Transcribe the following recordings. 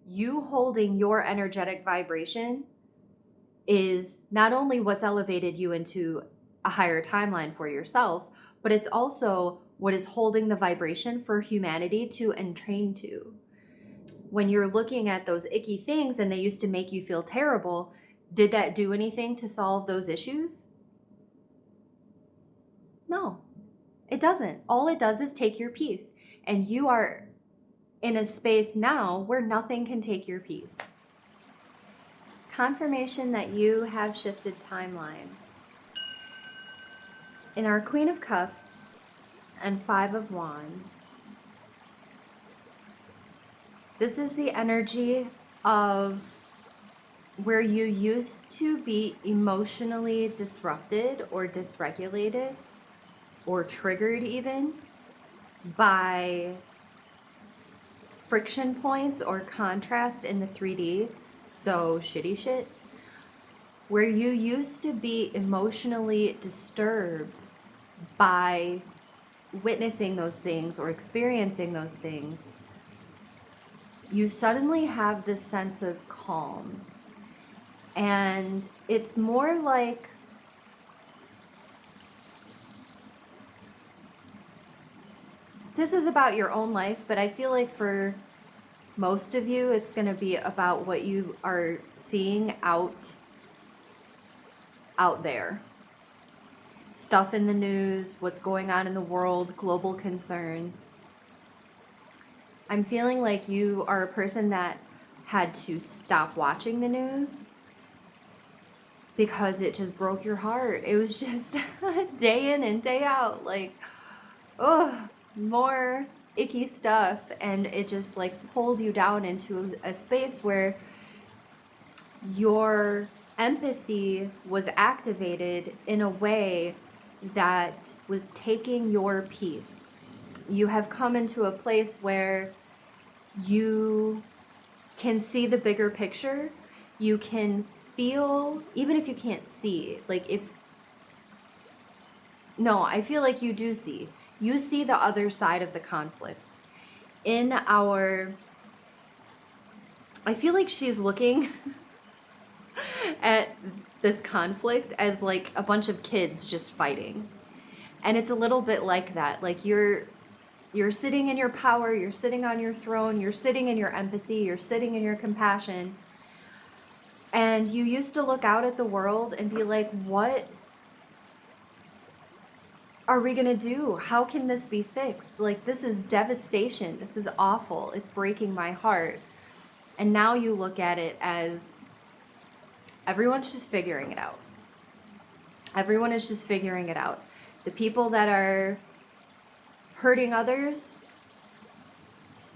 you holding your energetic vibration is not only what's elevated you into a higher timeline for yourself, but it's also what is holding the vibration for humanity to entrain to. When you're looking at those icky things and they used to make you feel terrible, did that do anything to solve those issues? No, it doesn't. All it does is take your peace. And you are in a space now where nothing can take your peace. Confirmation that you have shifted timelines. In our Queen of Cups and Five of Wands, this is the energy of where you used to be emotionally disrupted or dysregulated or triggered even by friction points or contrast in the 3D, so shitty shit, where you used to be emotionally disturbed by witnessing those things or experiencing those things. You suddenly have this sense of calm. And it's more like this is about your own life, but I feel like for most of you, it's going to be about what you are seeing out there. Stuff in the news, what's going on in the world, global concerns. I'm feeling like you are a person that had to stop watching the news because it just broke your heart. It was just day in and day out, like, oh, more icky stuff. And it just like pulled you down into a space where your empathy was activated in a way that was taking your peace. You have come into a place where you can see the bigger picture. You can feel, even if you can't see, like I feel like you do see. You see the other side of the conflict. I feel like she's looking at this conflict as like a bunch of kids just fighting. And it's a little bit like that. Like you're sitting in your power, you're sitting on your throne, you're sitting in your empathy, you're sitting in your compassion. And you used to look out at the world and be like, what are we going to do? How can this be fixed? Like, this is devastation. This is awful. It's breaking my heart. And now you look at it as everyone's just figuring it out. Everyone is just figuring it out. The people that are hurting others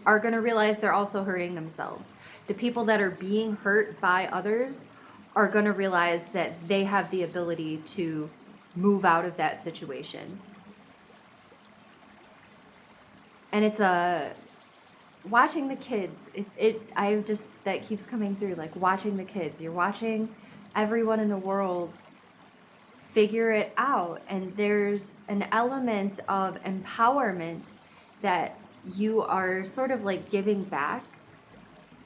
are going to realize they're also hurting themselves. The people that are being hurt by others are going to realize that they have the ability to move out of that situation. And it's watching the kids. That keeps coming through, like watching the kids. You're watching everyone in the world figure it out. And there's an element of empowerment that you are sort of like giving back.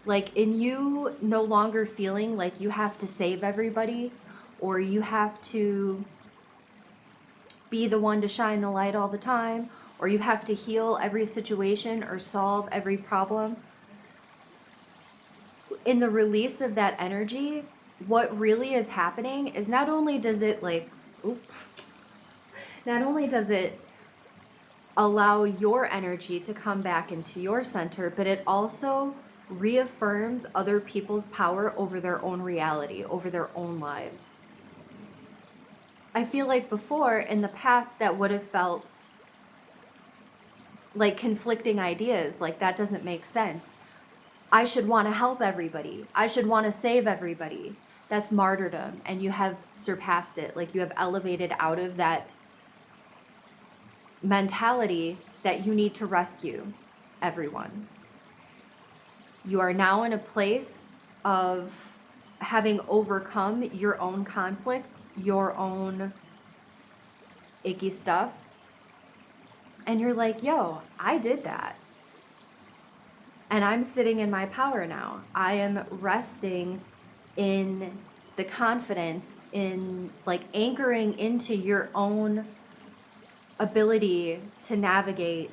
Like in you no longer feeling like you have to save everybody or you have to be the one to shine the light all the time or you have to heal every situation or solve every problem. In the release of that energy, what really is happening is not only does it allow your energy to come back into your center, but it also reaffirms other people's power over their own reality, over their own lives. I feel like before, in the past, that would have felt like conflicting ideas, like that doesn't make sense. I should want to help everybody. I should want to save everybody. That's martyrdom, and you have surpassed it. Like you have elevated out of that mentality that you need to rescue everyone. You are now in a place of having overcome your own conflicts, your own icky stuff. And you're like, yo, I did that. And I'm sitting in my power now. I am resting in the confidence, in like anchoring into your own ability to navigate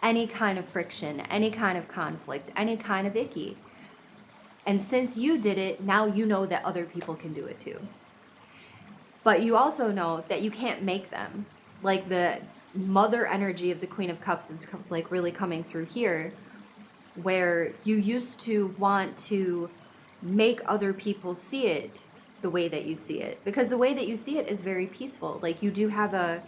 any kind of friction, any kind of conflict, any kind of icky. And since you did it, now you know that other people can do it too. But you also know that you can't make them. Like the mother energy of the Queen of Cups is like really coming through here, where you used to want to make other people see it the way that you see it, because the way that you see it is very peaceful. Like you do have a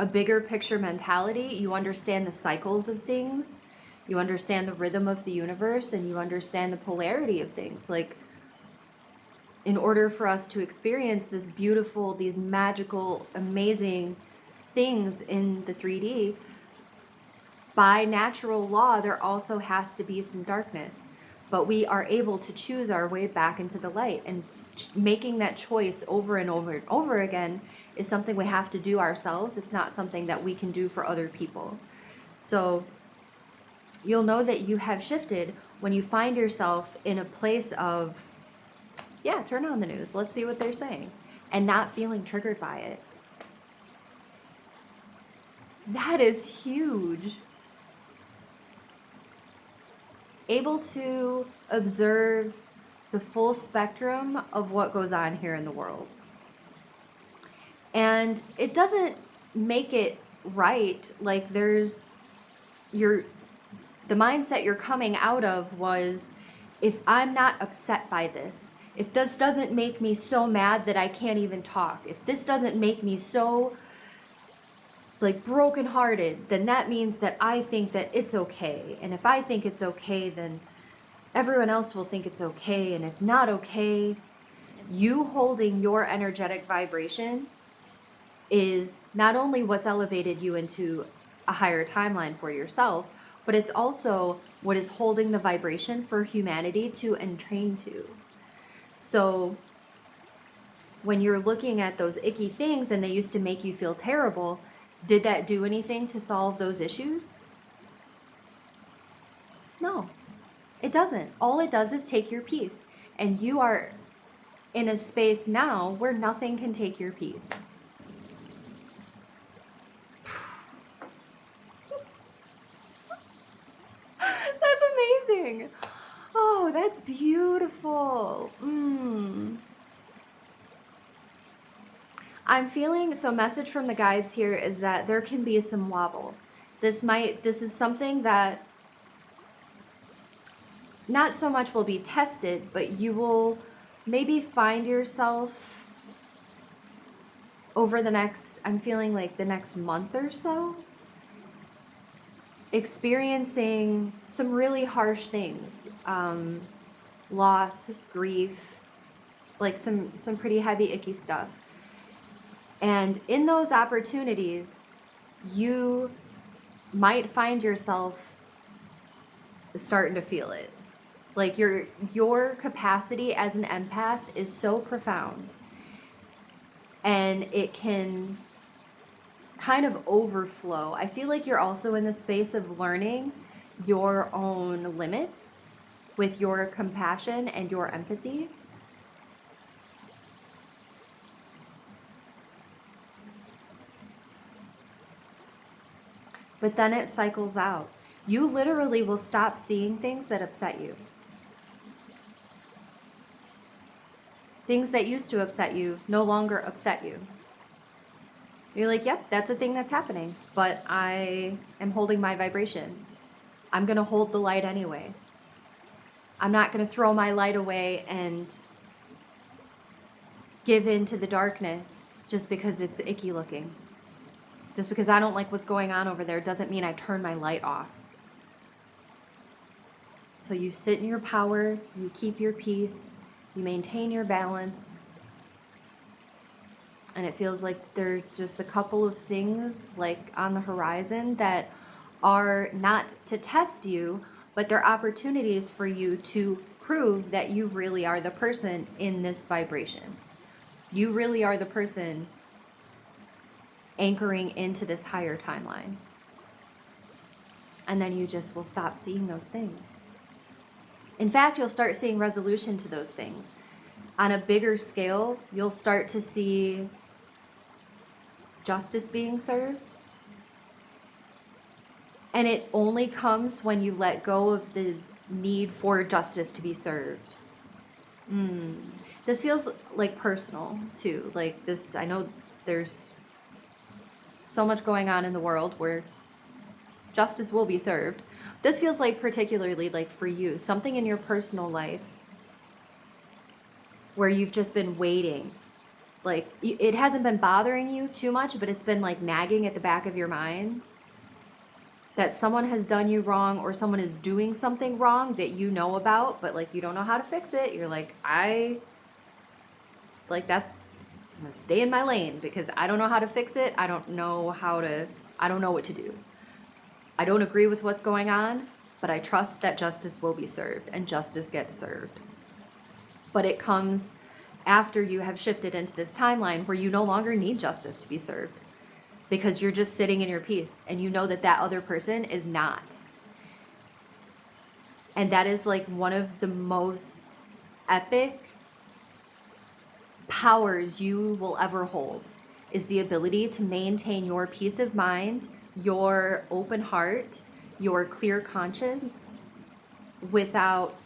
bigger picture mentality. You understand the cycles of things, you understand the rhythm of the universe, and you understand the polarity of things. Like in order for us to experience this beautiful, these magical, amazing things in the 3D, by natural law, there also has to be some darkness. But we are able to choose our way back into the light. And making that choice over and over and over again is something we have to do ourselves. It's not something that we can do for other people. So you'll know that you have shifted when you find yourself in a place of, yeah, turn on the news, let's see what they're saying, and not feeling triggered by it. That is huge. Able to observe the full spectrum of what goes on here in the world. And it doesn't make it right. Like the mindset you're coming out of was, if I'm not upset by this, if this doesn't make me so mad that I can't even talk, if this doesn't make me so like brokenhearted, then that means that I think that it's okay. And if I think it's okay, then everyone else will think it's okay, and it's not okay. You holding your energetic vibration is not only what's elevated you into a higher timeline for yourself, but it's also what is holding the vibration for humanity to entrain to. So when you're looking at those icky things and they used to make you feel terrible, did that do anything to solve those issues? No, it doesn't. All it does is take your peace. And you are in a space now where nothing can take your peace. That's amazing. Oh, that's beautiful. I'm feeling, so message from the guides here is that there can be some wobble. This is something that not so much will be tested, but you will maybe find yourself over the next, I'm feeling like the next month or so, experiencing some really harsh things. Loss, grief, like some pretty heavy, icky stuff. And in those opportunities, you might find yourself starting to feel it. Like your capacity as an empath is so profound, and it can kind of overflow. I feel like you're also in the space of learning your own limits with your compassion and your empathy. But then it cycles out. You literally will stop seeing things that upset you. Things that used to upset you no longer upset you. You're like, yep, that's a thing that's happening, but I am holding my vibration. I'm going to hold the light anyway. I'm not going to throw my light away and give in to the darkness just because it's icky looking. Just because I don't like what's going on over there doesn't mean I turn my light off. So you sit in your power, you keep your peace, you maintain your balance. And it feels like there's just a couple of things like on the horizon that are not to test you, but they're opportunities for you to prove that you really are the person in this vibration. You really are the person anchoring into this higher timeline. And then you just will stop seeing those things. In fact, you'll start seeing resolution to those things. On a bigger scale, you'll start to see justice being served. And it only comes when you let go of the need for justice to be served. This feels like personal too. Like this, I know there's so much going on in the world where justice will be served. This feels like particularly like for you, something in your personal life where you've just been waiting. Like it hasn't been bothering you too much, but it's been like nagging at the back of your mind that someone has done you wrong or someone is doing something wrong that you know about, but like you don't know how to fix it. You're like, I'm gonna stay in my lane because I don't know how to fix it. I don't know what to do. I don't agree with what's going on, but I trust that justice will be served, and justice gets served. But it comes after you have shifted into this timeline where you no longer need justice to be served because you're just sitting in your peace and you know that that other person is not. And that is like one of the most epic powers you will ever hold, is the ability to maintain your peace of mind, your open heart, your clear conscience without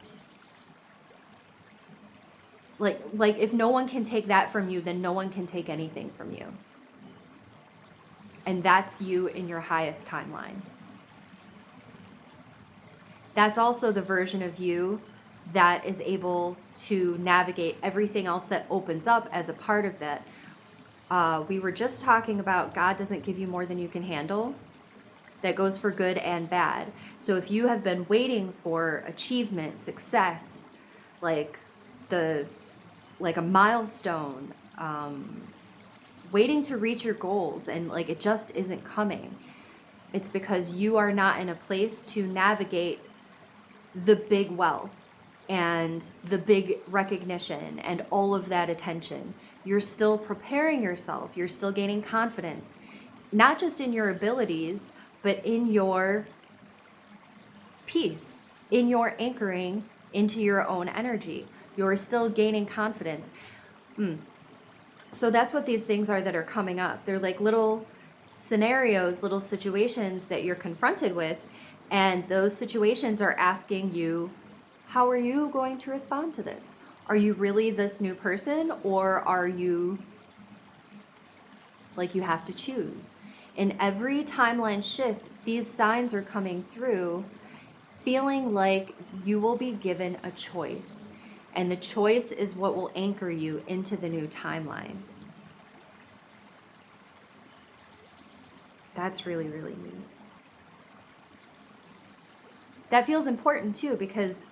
like if no one can take that from you, then no one can take anything from you. And that's you in your highest timeline. That's also the version of you that is able to navigate everything else that opens up as a part of that. We were just talking about God doesn't give you more than you can handle. That goes for good and bad. So if you have been waiting for achievement, success, like a milestone, waiting to reach your goals, and like it just isn't coming, it's because you are not in a place to navigate the big wealth and the big recognition and all of that attention. You're still preparing yourself. You're still gaining confidence, not just in your abilities, but in your peace, in your anchoring into your own energy. You're still gaining confidence. So that's what these things are that are coming up. They're like little scenarios, little situations that you're confronted with. And those situations are asking you, how are you going to respond to this? Are you really this new person, or are you like you have to choose? In every timeline shift, these signs are coming through, feeling like you will be given a choice. And the choice is what will anchor you into the new timeline. That's really, really neat. That feels important too, because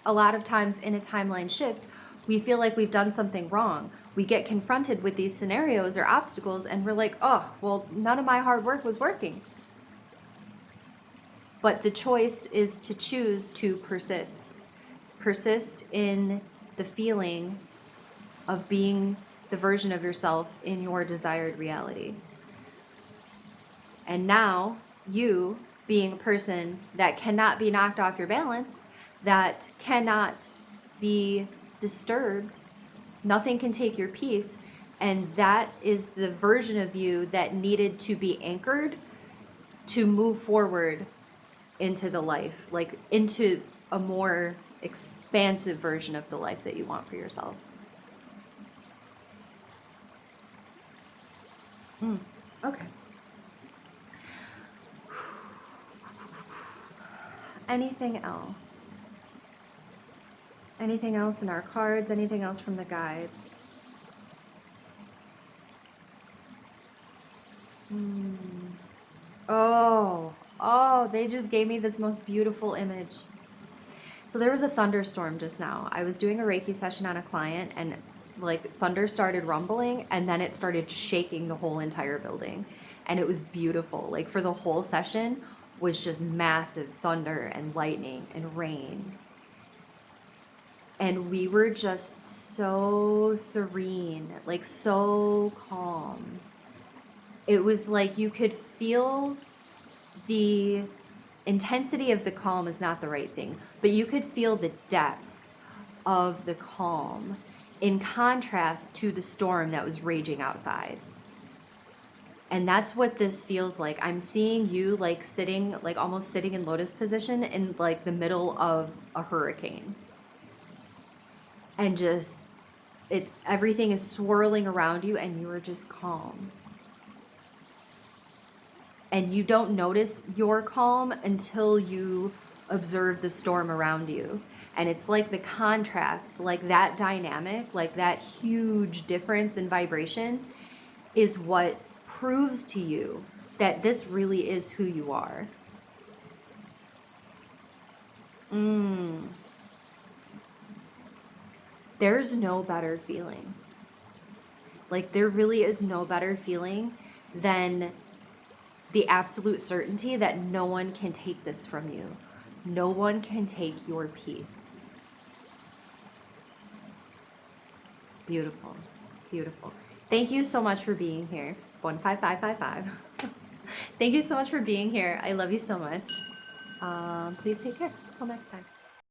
a lot of times in a timeline shift, we feel like we've done something wrong. We get confronted with these scenarios or obstacles and we're like, oh, well, none of my hard work was working. But the choice is to choose to persist. Persist in the feeling of being the version of yourself in your desired reality. And now you, being a person that cannot be knocked off your balance, that cannot be disturbed, nothing can take your peace, and that is the version of you that needed to be anchored to move forward into the life, like into a more expansive version of the life that you want for yourself. Okay. Anything else? Anything else in our cards? Anything else from the guides? Oh, they just gave me this most beautiful image. So there was a thunderstorm just now. I was doing a Reiki session on a client, and like thunder started rumbling, and then it started shaking the whole entire building. And it was beautiful. Like for the whole session was just massive thunder and lightning and rain. And we were just so serene, like so calm. It was like you could feel the intensity of the calm is not the right thing, but you could feel the depth of the calm in contrast to the storm that was raging outside. And that's what this feels like. I'm seeing you like sitting, like almost sitting in lotus position in like the middle of a hurricane. And just, it's everything is swirling around you and you are just calm. And you don't notice you're calm until you observe the storm around you. And it's like the contrast, like that dynamic, like that huge difference in vibration is what proves to you that this really is who you are. There's no better feeling. Like, there really is no better feeling than the absolute certainty that no one can take this from you. No one can take your peace. Beautiful. Beautiful. Thank you so much for being here. 15555. Thank you so much for being here. I love you so much. Please take care. Till next time.